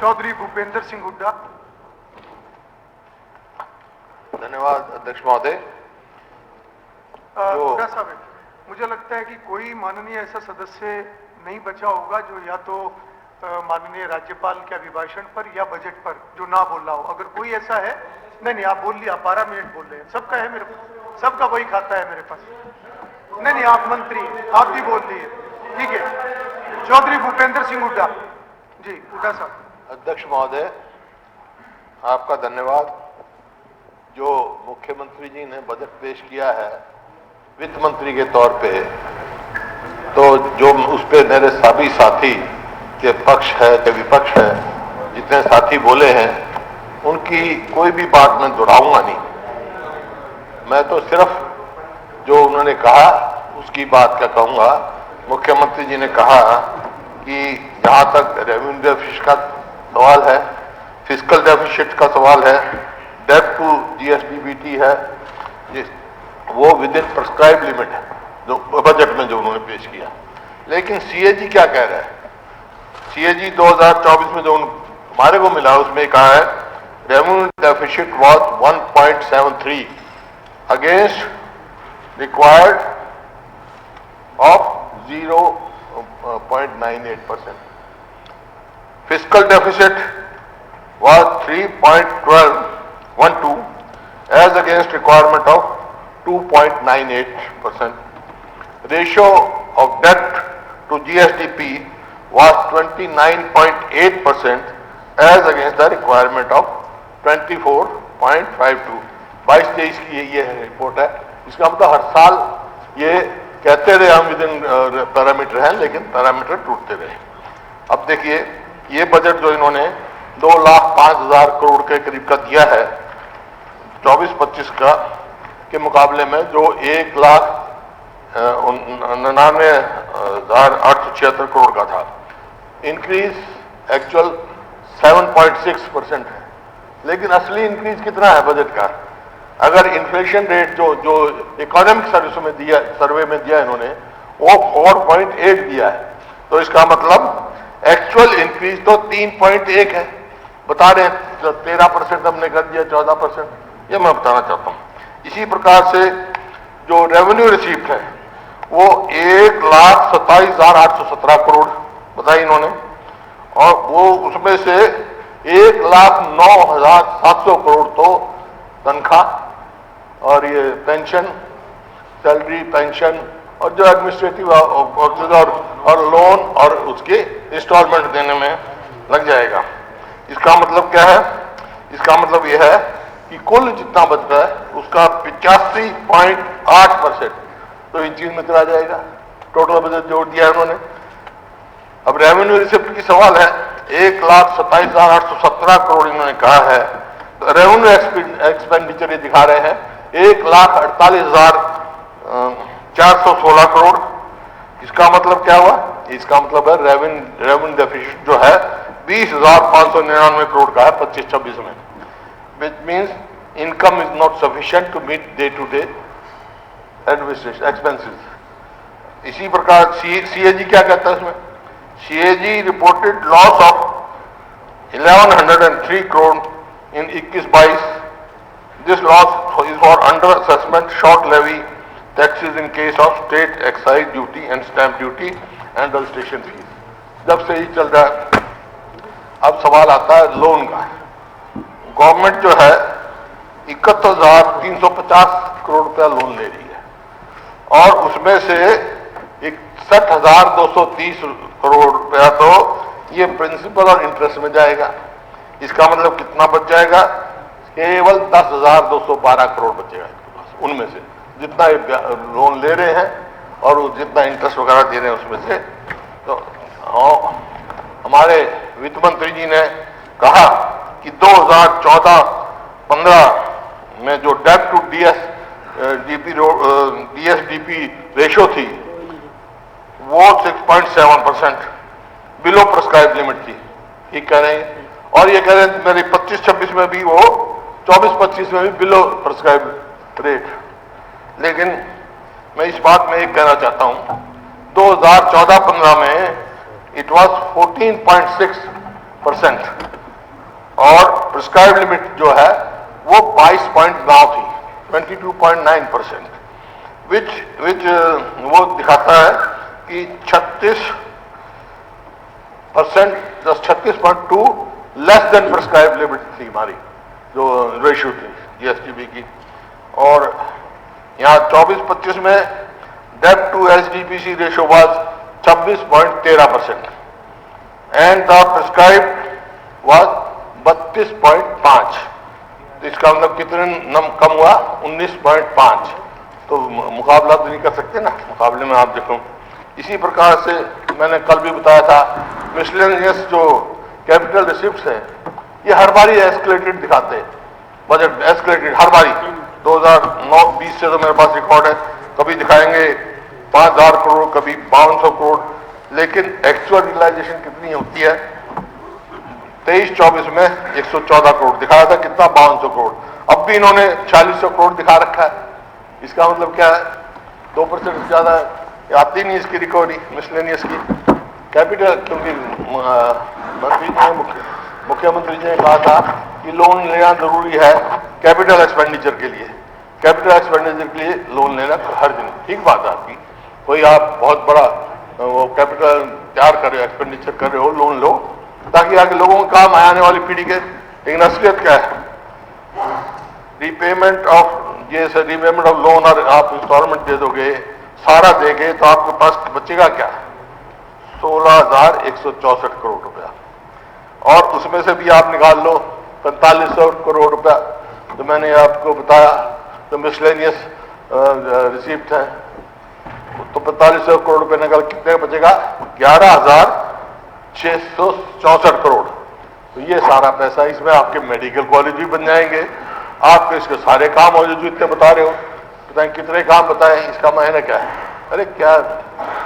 चौधरी भूपेंद्र सिंह हुड्डा। धन्यवाद अध्यक्ष महोदय। हुड्डा साहब, मुझे लगता है कि कोई माननीय ऐसा सदस्य नहीं बचा होगा जो या तो माननीय राज्यपाल के अभिभाषण पर या बजट पर जो ना बोल रहा हो। अगर कोई ऐसा है, नहीं आप बोल लिया, 12 मिनट बोल रहे हैं, सबका है मेरे पास, सबका वही खाता है मेरे पास। नहीं आप मंत्री हैं, आप भी बोल लिए, ठीक है। चौधरी भूपेंद्र सिंह हुड्डा जी। हुड्डा साहब। अध्यक्ष महोदय, आपका धन्यवाद। जो मुख्यमंत्री जी ने बजट पेश किया है वित्त मंत्री के तौर पे, तो जो उस पे मेरे सभी साथी के पक्ष है के विपक्ष है, जितने साथी बोले हैं, उनकी कोई भी बात मैं दोहराऊंगा नहीं। मैं तो सिर्फ जो उन्होंने कहा उसकी बात क्या कहूंगा। मुख्यमंत्री जी ने कहा कि जहां तक रेवेन्यू डेफिसिट का सवाल है, फिस्कल डेफिसिट का सवाल है, डेट टू जीएसडीपी है, वो विद इन प्रिस्क्राइब लिमिट है जो बजट में जो उन्होंने पेश किया। लेकिन सीएजी क्या कह रहा है? सीएजी 2024 में जो हमारे को मिला उसमें कहा है revenue deficit was 1.73 against required of 0.98%। Fiscal deficit was 3.12 as against requirement of 2.98%. Ratio of debt to GSDP was 29.8% as against the requirement of 24.52. 22-23 की ये रिपोर्ट है। इसका मतलब हर साल ये कहते रहे हम विद इन पैरामीटर हैं, लेकिन पैरामीटर टूटते रहे। अब देखिए ये बजट जो इन्होंने 2,05,000 करोड़ के करीब का दिया है 24-25 का के मुकाबले में जो 1,99,876 करोड़ का था, इंक्रीज एक्चुअल 7.6% है। लेकिन असली इंक्रीज कितना है बजट का? अगर इन्फ्लेशन रेट जो इकोनॉमिक सर्वे में दिया इन्होंने, वो 4.8 दिया है। तो इसका मतलब एक्चुअल इंक्रीज तो 3.1 है। बता रहे हैं 13% हमने कर दिया, 14%। ये मैं बताना चाहता हूं। इसी प्रकार से जो रेवेन्यू रिसीप्ट है वो 1,27,817 करोड़ बताई इन्होंने, और वो उसमें से 1,09,700 करोड़ तो तनख्वाह और ये पेंशन, सैलरी, पेंशन और जो एडमिनिस्ट्रेटिव और लोन और उसके इंस्टॉलमेंट देने में लग जाएगा। इसका मतलब क्या है? इसका मतलब यह है कि कुल जितना बच रहा है उसका 85.8% तो इन चीज में चला जाएगा। टोटल बजट जोड़ दिया है उन्होंने। अब रेवेन्यू रिसिप्ट की सवाल है, 1,27,817 करोड़ इन्होंने कहा है। तो रेवेन्यू एक्सपेंडिचर ये दिखा रहे हैं 1,48,416 करोड़। इसका मतलब क्या हुआ? इसका मतलब है रेवेन्यू डेफिसिट जो है 20,599 करोड़ का है 25-26 में, which means income is not sufficient to meet day-to-day administration expenses. इसी प्रकार सीएजी क्या कहता है इसमें? CAG reported loss of 1,103 crore in 21-22। This loss is for under assessment short levy taxes in case of state excise duty and stamp duty and registration fees. जब से ही चल रहा है। अब सवाल आता है लोन का। गवर्नमेंट जो है 71,350 करोड़ रुपया लोन ले रही है, और उसमें से 61,230 करोड़ रुपया तो ये प्रिंसिपल और इंटरेस्ट में जाएगा। इसका मतलब कितना बच जाएगा? केवल 10,212 करोड़ बचेगा इसके पास, उनमें से जितना लोन ले रहे हैं और जितना इंटरेस्ट वगैरह दे रहे हैं उसमें से। तो हमारे वित्त मंत्री जी ने कहा कि 2014-15 में जो डेट टू डीएसडीपी रेशो थी वो 6.7% बिलो प्रिस्क्राइब लिमिट थी, ठीक कह रहे हैं। और ये कह रहे हैं मेरी 25-26 में भी वो 24-25 में भी बिलो प्रिस्क्राइब रेट। लेकिन मैं इस बात में एक कहना चाहता हूं, 2014-15 में इट वाज 14.6%। और प्रिस्क्राइब लिमिट जो है वो 22.9 थी, 22.9%, विच वो दिखाता है कि 36%, 36.2 लेस देन प्रिस्क्राइब लिमिट थी हमारी जो रेशियो थी जीएसडीपी की। और यहाँ 24-25 में debt to SDPC ratio was 26.13% and the prescribe was 32.5। तो इसका मतलब कितने कम हुआ? 19.5। तो मुकाबला तो नहीं कर सकते ना, मुकाबले में आप देखो। इसी प्रकार से मैंने कल भी बताया था, मिसलेनियस जो कैपिटल रिसिप्ट्स हैं ये हर बारी एस्केलेटेड दिखाते हैं, बजट एस्केलेटेड हर बारी। 2009-20 से तो मेरे पास रिकॉर्ड है, कभी दिखाएंगे 5000 करोड़, कभी 5200 करोड़, लेकिन एक्चुअल रियलाइजेशन कितनी होती है? 23-24 में 114 करोड़ दिखाया था, कितना? 5200 करोड़। अब भी इन्होंने 4600 करोड़ दिखा रखा है। इसका मतलब क्या है? 2% से ज्यादा आती नहीं इसकी रिकवरी मिसलेनियस की कैपिटल, क्योंकि मुख्यमंत्री जी ने कहा था कि लोन लेना जरूरी है कैपिटल एक्सपेंडिचर के लिए। कैपिटल एक्सपेंडिचर के लिए लोन लेना हर्ज नहीं, ठीक बात है आपकी। कोई आप बहुत बड़ा वो कैपिटल तैयार कर रहे हो, एक्सपेंडिचर कर रहे हो, लोन लो ताकि आगे लोगों को काम आने वाली पीढ़ी के। लेकिन असलियत क्या है? Repayment of repayment of loan और आप इंस्टॉलमेंट दे दोगे, सारा देंगे तो आपके पास बचेगा क्या? 16,164 करोड़ रुपया। और उसमें से भी आप निकाल लो 4500 करोड़ रुपया, तो मैंने आपको बताया तो मिसलेनियस रिसीप्ट है, तो 4500 करोड़ रुपए निकाल कितने बचेगा? 11,664 करोड़। तो ये सारा पैसा, इसमें आपके मेडिकल कॉलेज भी बन जाएंगे, आपके इसके सारे काम हो जो इतने बता रहे हो। बताएं कितने काम बताएं, इसका मायने क्या है? अरे क्या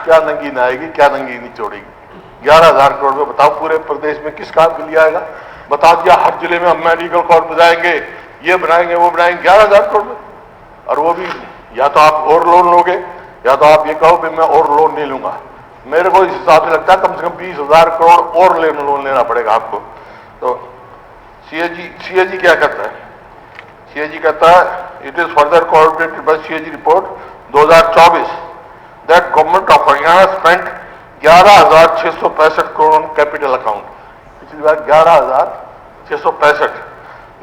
क्या नंगी आएगी, क्या नंगी नहीं छोड़ेगी। 11,000 करोड़ में बताओ पूरे प्रदेश में किस काम के लिए आएगा? बता दिया हर जिले में हम मेडिकल कॉलेज बनाएंगे, ये बनाएंगे, वो बनाएंगे, 11,000 करोड़ में। और वो भी या तो आप और लोन लोगे या तो आप ये कहो कि मैं और लोन नहीं लूंगा। मेरे को इस हिसाब से लगता है कम से कम 20,000 करोड़ और लोन लेना पड़ेगा आपको। तो सीएजी क्या कहता है? सीएजी कहता है it is further coordinated by CAG report 2024 that government of Haryana spent 11,665 crore on capital account. पिछली बार 11,665,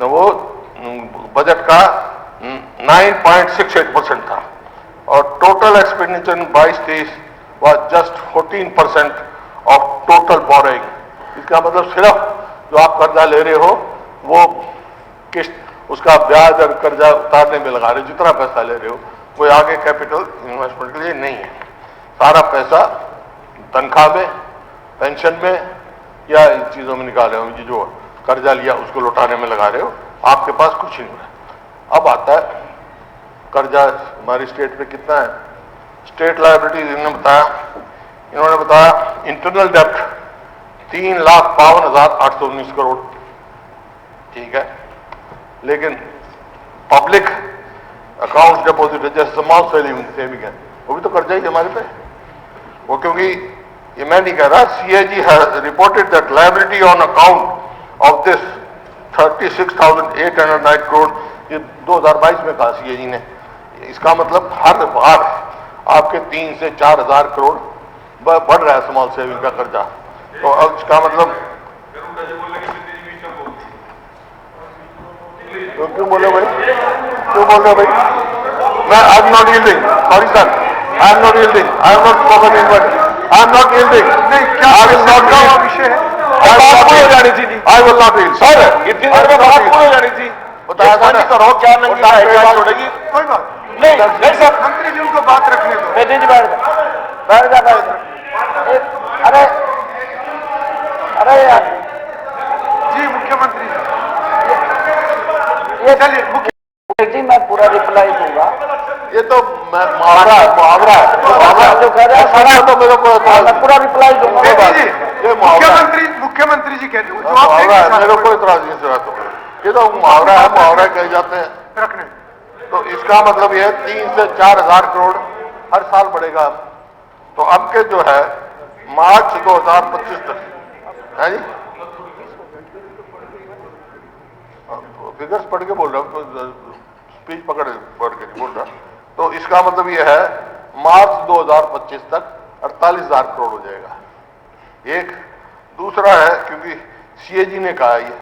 वो बजट का 9.68% था। और total expenditure in 22-23 was just 14% of total borrowing. इसका मतलब सिर्फ जो आप कर्जा ले रहे हो वो किस्त, उसका ब्याज और कर्जा उतारने में लगा रहे हो, जितना पैसा ले रहे हो वो आगे कैपिटल इन्वेस्टमेंट के लिए नहीं है। सारा पैसा तनख्वाह में, पेंशन में या इन चीजों में निकाले हो, जो कर्जा लिया उसको लौटाने में लगा रहे हो, आपके पास कुछ नहीं है। अब आता है कर्जा हमारी स्टेट पे कितना है? स्टेट लायबिलिटी इन्होंने बताया इंटरनल डेप्ट 3,52,819 करोड़, ठीक है। लेकिन पब्लिक अकाउंट डिपॉजिट जैसे स्मॉल सेविंग है, वो भी तो कर्जा ही हमारे पे वो, क्योंकि ये मैं नहीं कह रहा, CAG has reported that liability on account of this 36,809 crore, ये 2022 में कहा सीएजी ने। इसका मतलब हर बार आपके 3 से 4,000 करोड़ बढ़ रहा है स्मॉल सेविंग का कर्जा। तो अब इसका मतलब तो क्यों बोले भाई, क्यों बोल रहे भाई? मैं I am not yielding, sorry sir, I am not yielding, I am not spoken in word, I am not yielding. नहीं, क्या विषय है? बात पूरी हो जानी थी, I will not yield sir. इतनी देर में बात पूरी हो जानी थी, बताया था ना करो क्या नंगी छोड़ेगी, कोई बात नहीं। नहीं सर, मंत्री जी उनको बात रखने दो। बैठ जा, बैठ जा। अरे अरे यार जी, मुख्यमंत्री ये चलिए जी, मैं पूरा रिप्लाई दूंगा। ये तो मुहावरा है, मुहावरा जो कह रहे हैं सारा तो मेरे को पूरा रिप्लाई दूंगा। मुख्यमंत्री जी कह रहे हैं मेरे को इतराज नहीं सर, तो ये तो मुहावरा है, मुहावरा कहे जाते हैं रखने। तो इसका मतलब ये 3 से 4,000 करोड़ हर साल बढ़ेगा। तो अब के जो है मार्च 2025 तक है जी, फिगर्स पढ़ के बोल रहा हूँ, तो स्पीच पढ़ के नहीं बोल रहा। तो इसका मतलब यह है मार्च 2025 तक 48,000 करोड़ हो जाएगा। एक दूसरा है, क्योंकि सीएजी ने कहा ये